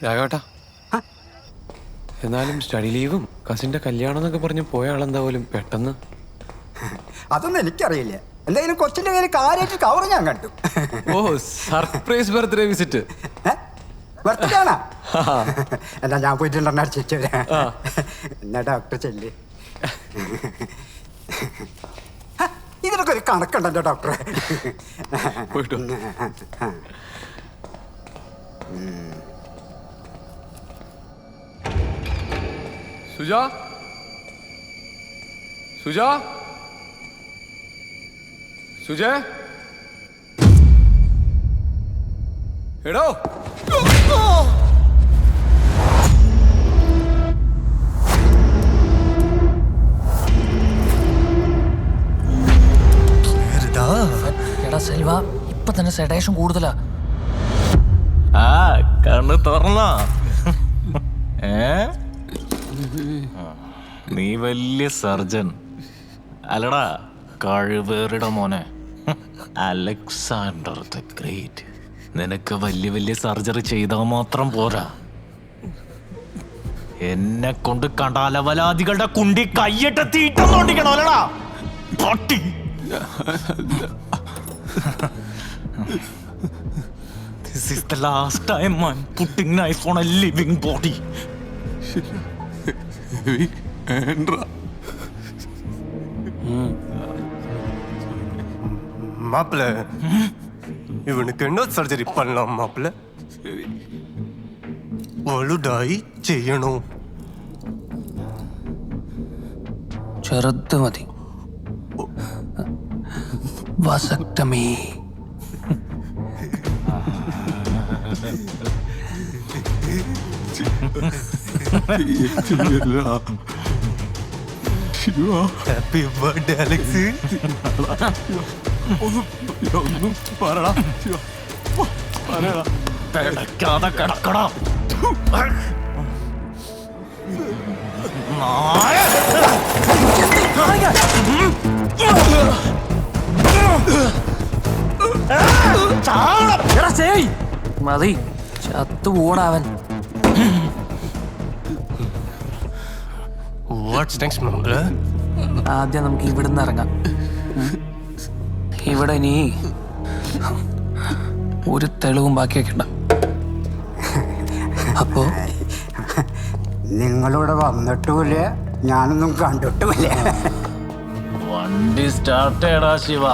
രാഘവേട്ടാ, എന്നാലും സ്റ്റഡി ലീവും കസിന്റെ കല്യാണം എന്നൊക്കെ പറഞ്ഞ് പോയ ആളെന്താ പോലും പെട്ടെന്ന്? അതൊന്നും എനിക്കറിയില്ല. എന്തായാലും കൊച്ചിന്റെ കയ്യിൽ കാര്യമായിട്ട് കവർ ഞാൻ കണ്ടു. ഓ, സർപ്രൈസ് ബർത്ത്ഡേ വിസിറ്റ്. ബർത്ത്ഡേ ആണോ? എന്നാ ഞാൻ പോയിട്ടുണ്ടെന്നാ ചേച്ചി. എന്നാ ഡോക്ടർ ചെല്ല്. ഇതിനൊക്കെ ഒരു കണക്കുണ്ടല്ലോ ഡോക്ടറെ. പോയിട്ടോ. സുജ, സുജ, സുജ, എടോ. എടാ സെൽവ, ഇപ്പൊ തന്നെ സെഡേഷൻ കൂടുതലാ. ആ കണ്ണ് തുറന്നോ? നീ വലിയ സർജൻ അല്ലടാ, കഴിവേറിട മോനെ. Alexander the great. നിനക്ക് വലിയ വലിയ സർജറി ചെയ്താൽ മാത്രം പോരാ, എന്നെ കൊണ്ട് കണ്ടാലവലാദികളുടെ കുണ്ടി കയ്യിട്ട് തീറ്റം തോണ്ടിക്കണോ അല്ലടാ പൊട്ടി. This is the last time I'm putting knife on a living body. மாப்பிள்ள, இவனுக்கு என்ன சர்ஜரி பண்ணலாம் மாப்பிள்ள? വലുതായി ചെയ്യണോ? ചെറുത് മതി. വസക്തമേ. Happy birthday Alex. ഒന്നും പറടാ, പറയടാ. പിടയ്ക്കാതെ കിടക്കടാ. മതി, ചത്തുപോടാവൻ. What's next മാപ്പിള്ള? ആദ്യം നമുക്ക് ഇവിടുന്ന് ഇറങ്ങാം. ഇവിടെ ഇനി ഒരു തെളിവും ബാക്കി വെക്കണ്ട. അപ്പോ നിങ്ങളിവിടെ വന്നിട്ടുമില്ല, ഞാനൊന്നും കണ്ടിട്ടുമില്ല. വണ്ടി സ്റ്റാർട്ട് ചെയ്യടാ ശിവ.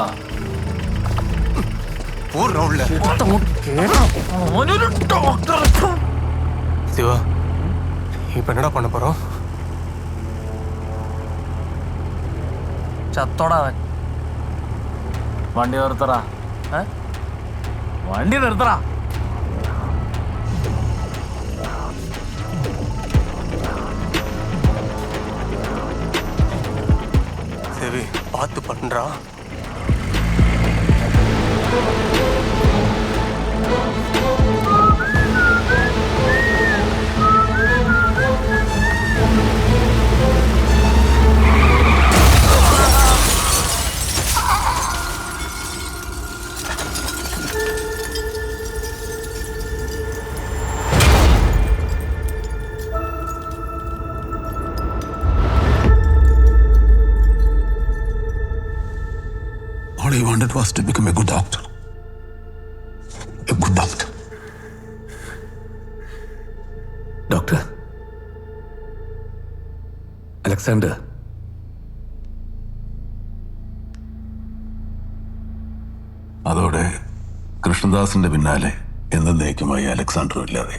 சிவா, இப்ப என்னடா பண்ண போறோம்? ചത്തോടാവൻ. വണ്ടി നിർത്തടാ, വണ്ടി നിർത്തടാ. சரி, பார்த்து பண்றா. All he wanted was to become a good doctor. A good doctor. Doctor Alexander, അതോടെ കൃഷ്ണദാസിന്റെ പിന്നാലെ എന്നേക്കുമായി അലക്സാണ്ടറും ഇല്ലാതെ.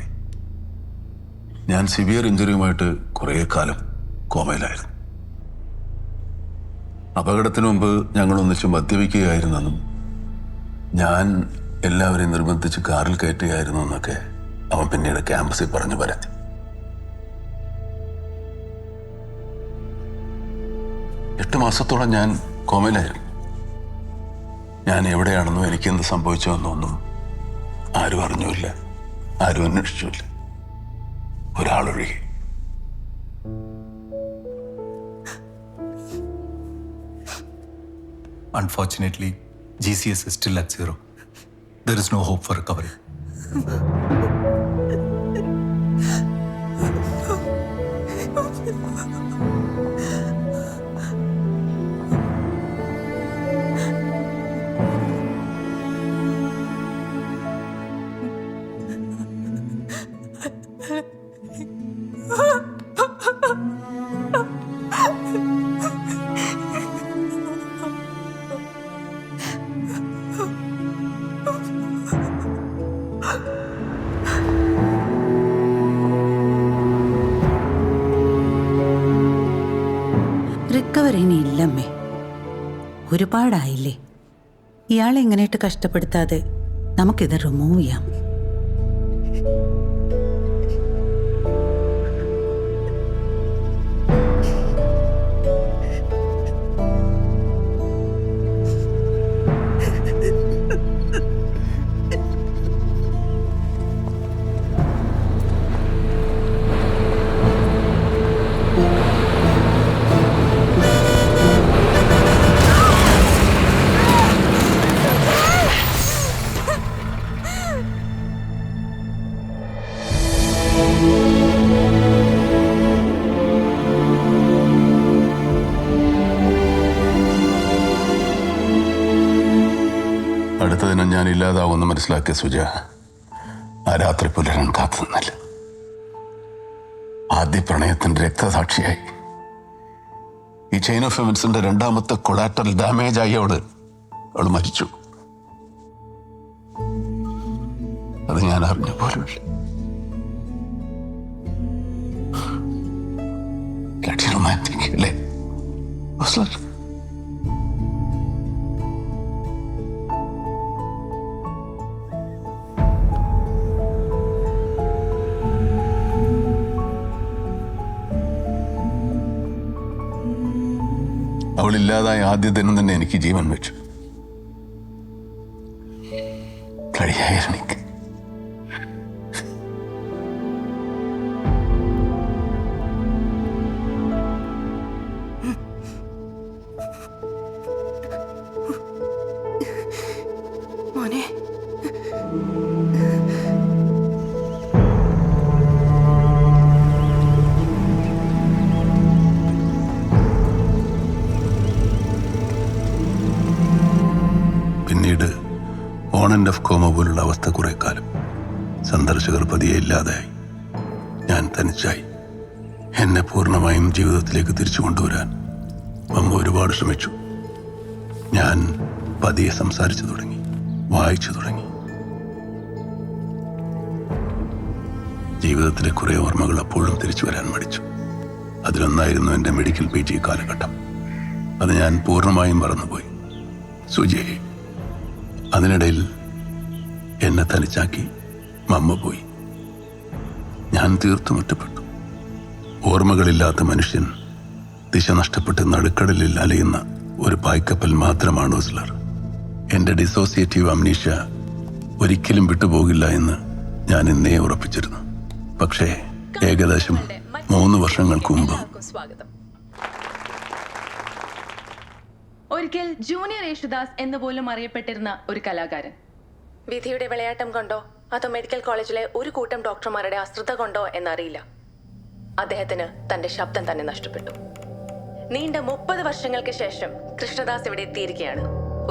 ഞാൻ സിവിയർ ഇഞ്ചുറിയുമായിട്ട് കുറേ കാലം കോമയിലായിരുന്നു. അപകടത്തിന് മുമ്പ് ഞങ്ങൾ ഒന്നിച്ച് മദ്യപിക്കുകയായിരുന്നെന്നും ഞാൻ എല്ലാവരെയും നിർബന്ധിച്ച് കാറിൽ കയറ്റുകയായിരുന്നു എന്നൊക്കെ അവൻ പിന്നീട് ക്യാമ്പസിൽ പറഞ്ഞു പരത്തി. എട്ട് മാസത്തോളം ഞാൻ കോമയിലായിരുന്നു. ഞാൻ എവിടെയാണെന്നോ എനിക്കെന്ത് സംഭവിച്ചോ എന്നൊന്നും ആരും അറിഞ്ഞുമില്ല, ആരും അന്വേഷിച്ചില്ല, ഒരാളൊഴികെ. Unfortunately, GCS is still at 0. There is no hope for recovery. Recovery ഇനി ഇല്ലമ്മേ. ഒരുപാടായില്ലേ. ഇയാളെ എങ്ങനെയിട്ട് കഷ്ടപ്പെടുത്താതെ നമുക്കിത് റിമൂവ് ചെയ്യാം. അടുത്ത ദിനം ഞാൻ ഇല്ലാതാവുമെന്ന് മനസ്സിലാക്കിയ സുജ ആ രാത്രി പുലരാൻ കാത്തു നിന്നില്ല. ആദ്യ പ്രണയത്തിന്റെ രക്തസാക്ഷിയായി ഈ ചെയിൻ ഓഫ് എവൻസിന്റെ രണ്ടാമത്തെ കൊളാറ്ററൽ ഡാമേജ് ആയി അവൾ മരിച്ചു. അത് ഞാൻ അറിഞ്ഞ പോലുമില്ല. റൊമാൻറ്റിക് അല്ലേ? അവളില്ലാതായ ആദ്യ ദിനം തന്നെ എനിക്ക് ജീവൻ വെച്ചു. കഴിയായിരുന്നു. മോനെ, പിന്നീട് ഓൺ ആൻഡ് ഓഫ് കോമ പോലുള്ള അവസ്ഥ കുറെ കാലം. സന്ദർശകർ പതിയെ ഇല്ലാതായി. ഞാൻ തനിച്ചായി. എന്നെ പൂർണ്ണമായും ജീവിതത്തിലേക്ക് തിരിച്ചു കൊണ്ടുവരാൻ അമ്മ ഒരുപാട് ശ്രമിച്ചു. ഞാൻ പതിയെ സംസാരിച്ചു തുടങ്ങി, വായിച്ചു തുടങ്ങി. ജീവിതത്തിലെ കുറെ ഓർമ്മകൾ അപ്പോഴും തിരിച്ചു വരാൻ മടിച്ചു. അതിലൊന്നായിരുന്നു എൻ്റെ മെഡിക്കൽ PG കാലഘട്ടം. അത് ഞാൻ പൂർണ്ണമായും മറന്നുപോയി. സുജയെ അതിനിടയിൽ എന്നെ തനിച്ചാക്കി മമ്മ പോയി. ഞാൻ തീർത്തും ഒറ്റപ്പെട്ടു. ഓർമ്മകളില്ലാത്ത മനുഷ്യൻ ദിശ നഷ്ടപ്പെട്ട് നടുക്കടലിൽ അലയുന്ന ഒരു പായ്ക്കപ്പൽ മാത്രമാണ് ഓസ്ലർ. എൻ്റെ ഡിസോസിയേറ്റീവ് അംനീഷ്യ ഒരിക്കലും വിട്ടുപോകില്ല എന്ന് ഞാൻ ഇന്നേ ഉറപ്പിച്ചിരുന്നു. പക്ഷേ ഏകദേശം 3 വർഷങ്ങൾക്ക് മുമ്പ് ഒരിക്കൽ ജൂനിയർ യേശുദാസ് എന്ന് പോലും അറിയപ്പെട്ടിരുന്ന ഒരു കലാകാരൻ വിധിയുടെ വിളയാട്ടം കൊണ്ടോ അതോ മെഡിക്കൽ കോളേജിലെ ഒരു കൂട്ടം ഡോക്ടർമാരുടെ അശ്രദ്ധ കൊണ്ടോ എന്നറിയില്ല, അദ്ദേഹത്തിന് തന്റെ ശബ്ദം തന്നെ നഷ്ടപ്പെട്ടു. നീണ്ട 30 വർഷങ്ങൾക്ക് ശേഷം കൃഷ്ണദാസ് ഇവിടെ എത്തിയിരിക്കുകയാണ്,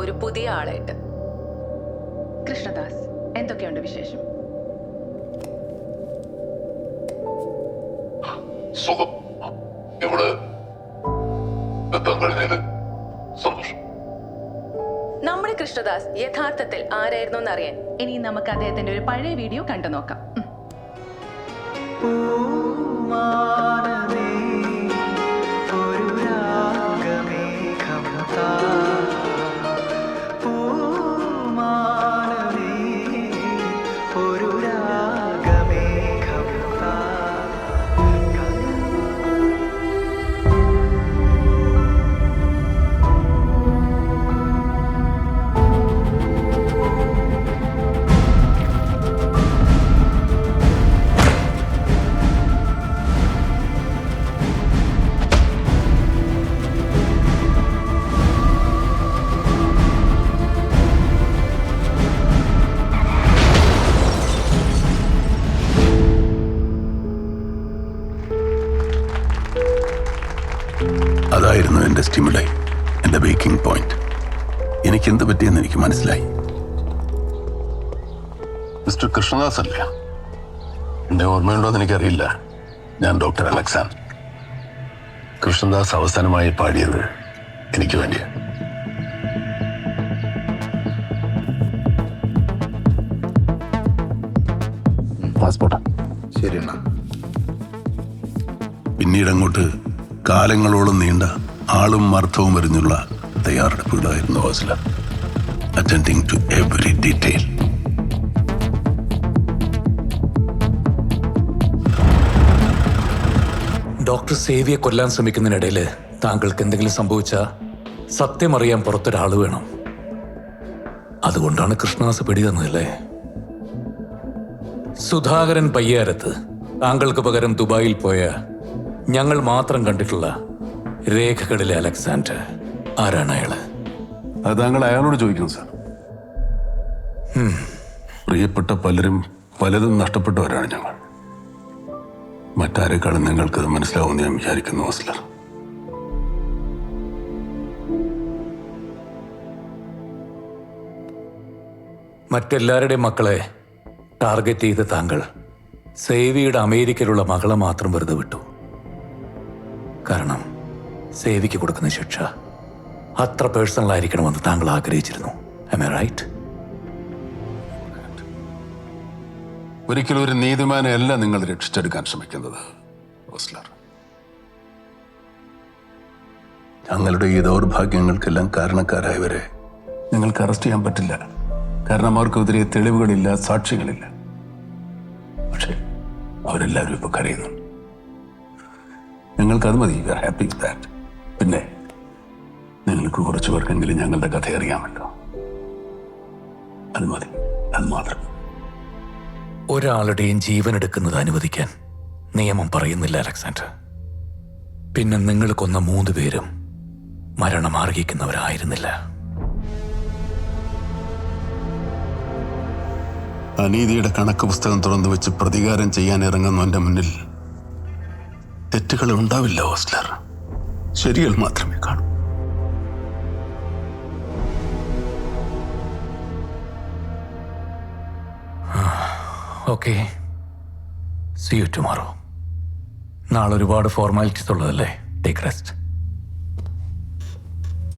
ഒരു പുതിയ ആളായിട്ട്. കൃഷ്ണദാസ്, എന്തൊക്കെയുണ്ട് വിശേഷം? സുഖം. ഇവിടെ സന്തോഷം. നമ്മുടെ കൃഷ്ണദാസ് യഥാർത്ഥത്തിൽ ആരായിരുന്നു എന്നറിയാൻ ഇനി നമുക്ക് അദ്ദേഹത്തിന്റെ ഒരു പഴയ വീഡിയോ കണ്ടു നോക്കാം. അതായിരുന്നു എൻ്റെ സ്റ്റിമുലൈ, എൻ്റെ ബേക്കിംഗ് പോയിന്റ്. എനിക്കെന്ത് പറ്റിയെന്ന് എനിക്ക് മനസ്സിലായി. മിസ്റ്റർ കൃഷ്ണദാസ് അല്ലേ? എൻ്റെ ഓർമ്മയുണ്ടോയെന്ന് എനിക്കറിയില്ല. ഞാൻ ഡോക്ടർ അലക്സാണ്ടർ. കൃഷ്ണദാസ് അവസാനമായി പാടിയത് എനിക്ക് വേണ്ടിയാണ്. പാസ്പോർട്ട് ശരി. പിന്നീട് അങ്ങോട്ട് കാലങ്ങളോളം നീണ്ട ആളും അർത്ഥവും എറിഞ്ഞുള്ള തയ്യാറെടുപ്പുകളായിരുന്നു Ozler. Attending to every detail. Doctor സേവിയെ കൊല്ലാൻ ശ്രമിക്കുന്നതിനിടയിൽ താങ്കൾക്ക് എന്തെങ്കിലും സംഭവിച്ചാൽ സത്യം അറിയാൻ പുറത്തൊരാൾ വേണം. അതുകൊണ്ടാണ് കൃഷ്ണദാസ് പിടി തന്നതല്ലേ? സുധാകരൻ പയ്യാരത്ത് താങ്കൾക്ക് പകരം ദുബായിൽ പോയ ഞങ്ങൾ മാത്രം കണ്ടിട്ടുള്ള രേഖകളിലെ അലക്സാണ്ടർ ആരാണ് അയാള്? അത് താങ്കൾ അയാളോട് ചോദിക്കണം സാർ. പ്രിയപ്പെട്ട പലരും പലതും നഷ്ടപ്പെട്ടവരാണ് ഞങ്ങൾ. മറ്റാരെക്കാളും നിങ്ങൾക്കത് മനസ്സിലാവുമെന്ന് ഞാൻ വിചാരിക്കുന്നു ഓസ്ലർ. മറ്റെല്ലാവരുടെയും മക്കളെ ടാർഗറ്റ് ചെയ്ത താങ്കൾ സേവിയുടെ അമേരിക്കയിലുള്ള മകളെ മാത്രം വെറുതെ വിട്ടു. കാരണം സേവിക്ക് കൊടുക്കുന്ന ശിക്ഷ അത്ര പേഴ്സണൽ ആയിരിക്കണമെന്ന് താങ്കൾ ആഗ്രഹിച്ചിരുന്നു. Am I right? ഒരിക്കലും ഒരു നീതിമാനെ അല്ല നിങ്ങൾ രക്ഷിച്ചെടുക്കാൻ ശ്രമിക്കുന്നത് ഓസ്ലർ. ഞങ്ങളുടെ ഈ ദൗർഭാഗ്യങ്ങൾക്കെല്ലാം കാരണക്കാരായവരെ നിങ്ങൾക്ക് അറസ്റ്റ് ചെയ്യാൻ പറ്റില്ല. കാരണം അവർക്കെതിരെ തെളിവുകളില്ല, സാക്ഷികളില്ല. പക്ഷേ അവരെല്ലാവരും ഇപ്പൊ കരയുന്നു. ഞങ്ങൾക്കത് മതി. We are happy with that. പിന്നെ നിങ്ങൾക്ക് കുറച്ചു പേർക്കെങ്കിലും ഞങ്ങളുടെ കഥ അറിയാമല്ലോ. അത് മതി, അത് മാത്രം. ഒരാളുടെയും ജീവൻ എടുക്കുന്നത് അനുവദിക്കാൻ നിയമം പറയുന്നില്ല അലക്സാണ്ടർ. പിന്നെ നിങ്ങൾ കൊന്ന 3 പേരും മരണം അർഹിക്കുന്നവരായിരുന്നില്ല. അനീതിയുടെ കണക്ക് പുസ്തകം തുറന്നു വെച്ച് പ്രതികാരം ചെയ്യാൻ ഇറങ്ങുന്നവന്റെ മുന്നിൽ തെറ്റുകൾ ഉണ്ടാവില്ല ഓസ്ലർ. ശരികൾ മാത്രമേ കാണൂ. Okay, see you tomorrow. നാളെ ഒരുപാട് ഫോർമാലിറ്റീസ് ഉള്ളതല്ലേ. Take rest.